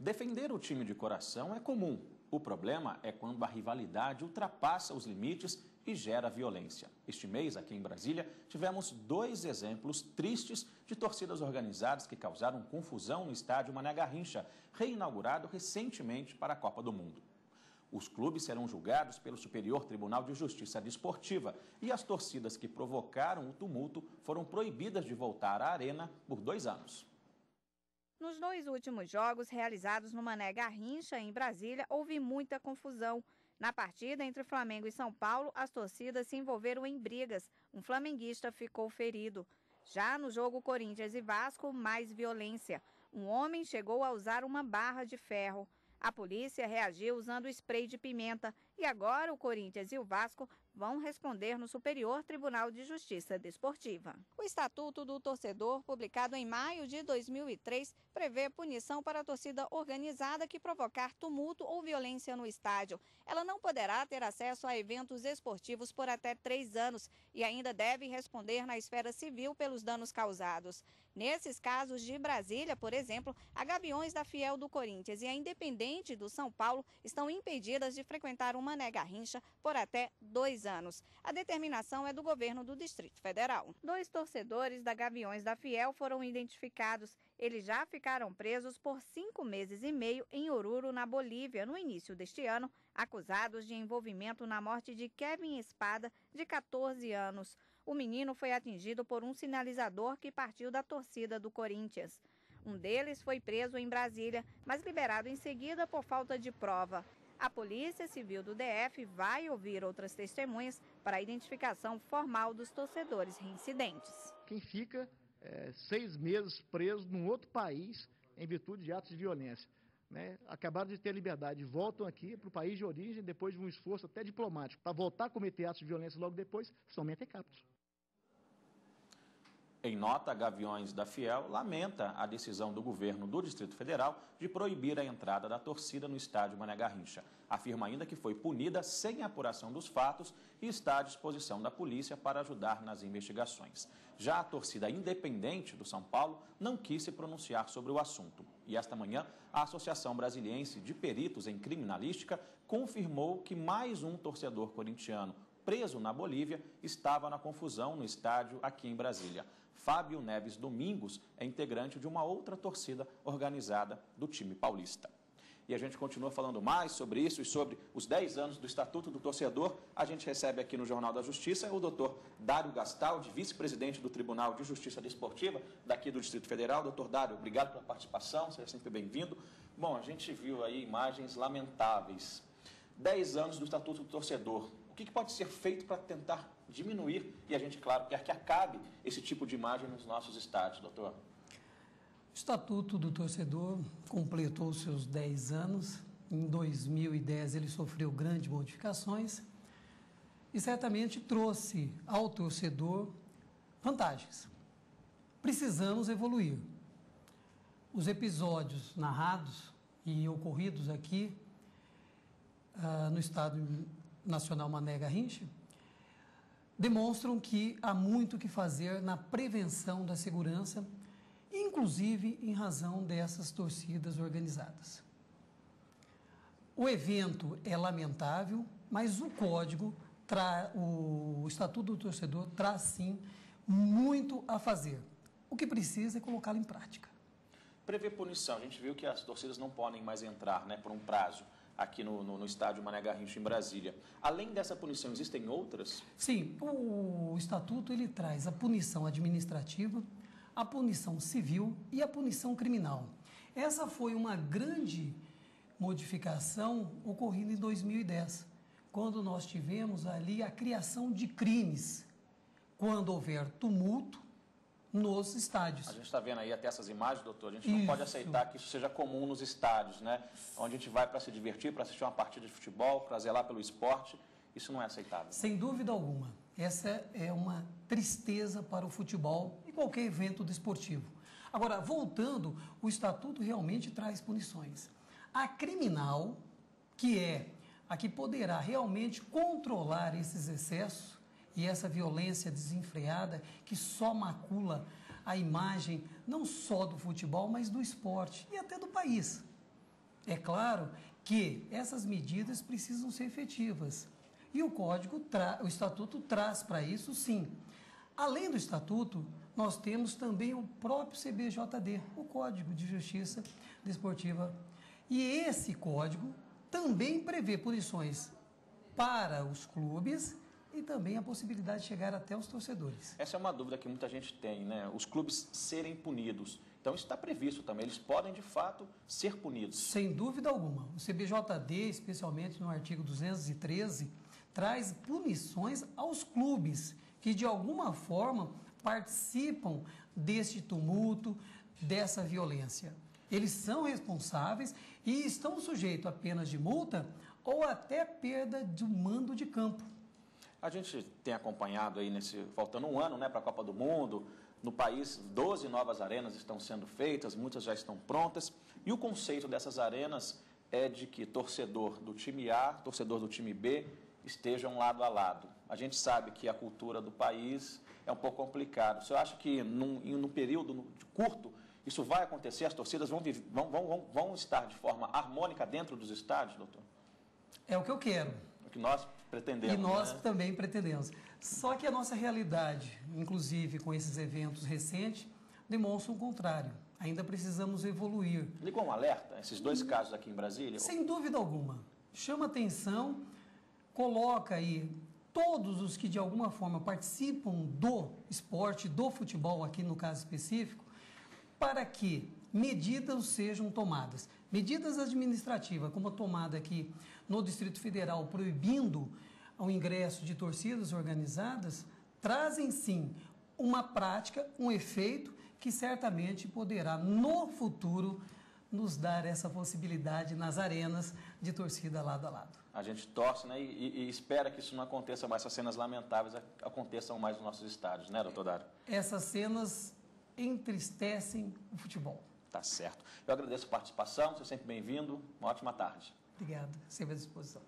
Defender o time de coração é comum. O problema é quando a rivalidade ultrapassa os limites e gera violência. Este mês, aqui em Brasília, tivemos 2 exemplos tristes de torcidas organizadas que causaram confusão no estádio Mané Garrincha, reinaugurado recentemente para a Copa do Mundo. Os clubes serão julgados pelo Superior Tribunal de Justiça Desportiva e as torcidas que provocaram o tumulto foram proibidas de voltar à arena por 2 anos. Nos 2 últimos jogos realizados no Mané Garrincha, em Brasília, houve muita confusão. Na partida entre Flamengo e São Paulo, as torcidas se envolveram em brigas. Um flamenguista ficou ferido. Já no jogo Corinthians e Vasco, mais violência. Um homem chegou a usar uma barra de ferro. A polícia reagiu usando spray de pimenta e agora o Corinthians e o Vasco vão responder no Superior Tribunal de Justiça Desportiva. O Estatuto do Torcedor, publicado em maio de 2003, prevê punição para a torcida organizada que provocar tumulto ou violência no estádio. Ela não poderá ter acesso a eventos esportivos por até 3 anos e ainda deve responder na esfera civil pelos danos causados. Nesses casos de Brasília, por exemplo, a Gaviões da Fiel do Corinthians e a Independente do São Paulo estão impedidas de frequentar o Mané Garrincha por até 2 anos. A determinação é do governo do Distrito Federal. 2 torcedores da Gaviões da Fiel foram identificados. Eles já ficaram presos por 5 meses e meio em Oruro, na Bolívia, no início deste ano, acusados de envolvimento na morte de Kevin Espada, de 14 anos. O menino foi atingido por um sinalizador que partiu da torcida do Corinthians. Um deles foi preso em Brasília, mas liberado em seguida por falta de prova. A Polícia Civil do DF vai ouvir outras testemunhas para a identificação formal dos torcedores reincidentes. Quem fica 6 meses preso num outro país em virtude de atos de violência, né? Acabaram de ter liberdade, voltam aqui para o país de origem depois de um esforço até diplomático para voltar a cometer atos de violência logo depois, são mentecatos. Em nota, a Gaviões da Fiel lamenta a decisão do governo do Distrito Federal de proibir a entrada da torcida no estádio Mané Garrincha. Afirma ainda que foi punida sem apuração dos fatos e está à disposição da polícia para ajudar nas investigações. Já a torcida Independente do São Paulo não quis se pronunciar sobre o assunto. E esta manhã, a Associação Brasiliense de Peritos em Criminalística confirmou que mais um torcedor corintiano preso na Bolívia estava na confusão no estádio aqui em Brasília. Fábio Neves Domingos é integrante de uma outra torcida organizada do time paulista. E a gente continua falando mais sobre isso e sobre os 10 anos do Estatuto do Torcedor. A gente recebe aqui no Jornal da Justiça o doutor Dário Gastaldi, vice-presidente do Tribunal de Justiça Desportiva daqui do Distrito Federal. Doutor Dário, obrigado pela participação, seja sempre bem-vindo. Bom, a gente viu aí imagens lamentáveis. 10 anos do Estatuto do Torcedor. O que pode ser feito para tentar diminuir, e a gente, claro, quer que acabe esse tipo de imagem nos nossos estádios, doutor? O Estatuto do Torcedor completou seus 10 anos. Em 2010 ele sofreu grandes modificações e certamente trouxe ao torcedor vantagens. Precisamos evoluir. Os episódios narrados e ocorridos aqui no Estádio Nacional Mané Garrincha demonstram que há muito o que fazer na prevenção da segurança, inclusive em razão dessas torcidas organizadas. O evento é lamentável, mas o Código, o Estatuto do Torcedor traz sim muito a fazer. O que precisa é colocá-lo em prática. Prevê punição. A gente viu que as torcidas não podem mais entrar, né, por um prazo aqui no estádio Mané Garrincha, em Brasília. Além dessa punição, existem outras? Sim, o Estatuto ele traz a punição administrativa, a punição civil e a punição criminal. Essa foi uma grande modificação ocorrida em 2010, quando nós tivemos ali a criação de crimes, quando houver tumulto nos estádios. A gente está vendo aí até essas imagens, doutor, a gente não pode aceitar que isso seja comum nos estádios, né? Onde a gente vai para se divertir, para assistir uma partida de futebol, para zelar pelo esporte, isso não é aceitável. Sem dúvida alguma, essa é uma tristeza para o futebol e qualquer evento desportivo. Agora, voltando, o Estatuto realmente traz punições. A criminal, que é a que poderá realmente controlar esses excessos, e essa violência desenfreada que só macula a imagem não só do futebol, mas do esporte e até do país. É claro que essas medidas precisam ser efetivas. E o Estatuto traz para isso, sim. Além do Estatuto, nós temos também o próprio CBJD, o Código de Justiça Desportiva. E esse código também prevê punições para os clubes e também a possibilidade de chegar até os torcedores. Essa é uma dúvida que muita gente tem, né? Os clubes serem punidos. Então, isso está previsto também. Eles podem, de fato, ser punidos. Sem dúvida alguma. O CBJD, especialmente no artigo 213, traz punições aos clubes que, de alguma forma, participam deste tumulto, dessa violência. Eles são responsáveis e estão sujeitos a penas de multa ou até perda do mando de campo. A gente tem acompanhado aí, faltando um ano, né, para a Copa do Mundo. No país, 12 novas arenas estão sendo feitas, muitas já estão prontas. E o conceito dessas arenas é de que torcedor do time A, torcedor do time B estejam lado a lado. A gente sabe que a cultura do país é um pouco complicado. Você acha que num período curto isso vai acontecer? As torcidas vão estar de forma harmônica dentro dos estádios, doutor? É o que eu quero. O que nós pretendemos. E nós, né, também pretendemos. Só que a nossa realidade, inclusive com esses eventos recentes, demonstra o contrário. Ainda precisamos evoluir. Ligou um alerta, esses dois casos aqui em Brasília? Sem dúvida alguma. Chama atenção, coloca aí todos os que de alguma forma participam do esporte, do futebol aqui no caso específico, para que medidas sejam tomadas. Medidas administrativas, como a tomada aqui no Distrito Federal, proibindo o ingresso de torcidas organizadas, trazem sim uma prática, um efeito que certamente poderá no futuro nos dar essa possibilidade nas arenas de torcida lado a lado. A gente torce, né, e espera que isso não aconteça mais, essas cenas lamentáveis aconteçam mais nos nossos estádios, né, doutor Dário? Essas cenas entristecem o futebol. Tá certo. Eu agradeço a participação, você é sempre bem-vindo. Uma ótima tarde. Obrigado, sempre à disposição.